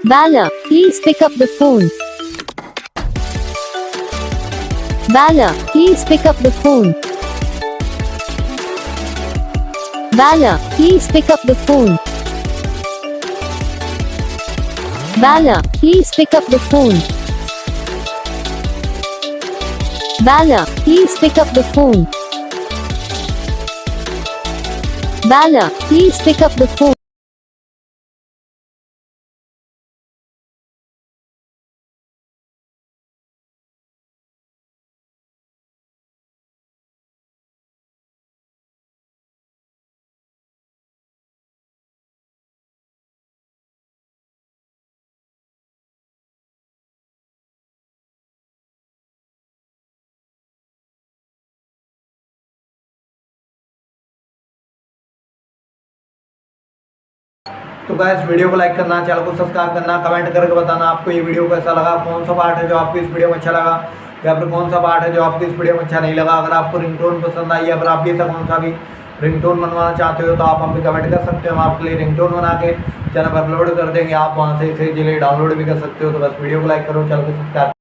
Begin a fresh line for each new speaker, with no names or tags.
Bala, please pick up the phone. Bala, please pick up the phone. Bala, please pick up the phone. Bala, please pick up the phone. Bala, please pick up the phone. Bala, please pick up the phone.
तो guys video को like करना, channel को subscribe करना, comment करके बताना आपको ये video कैसा लगा, कौन सा पार्ट है जो आपको इस वीडियो में अच्छा लगा या फिर कौन सा पार्ट है जो आपको इस वीडियो में अच्छा नहीं लगा। अगर आपको रिंगटोन पसंद आई या फिर आप भी ऐसा कौन सा भी रिंगटोन बनवाना चाहते हो तो आप हम भी कमेंट कर सकते हो। हम आपके लिए रिंगटोन बना के चैनल पर अपलोड कर देंगे, आप वहाँ से इसे जिले डाउनलोड भी कर सकते हो। तो बस वीडियो को लाइक करो, चैनल को सब्सक्राइब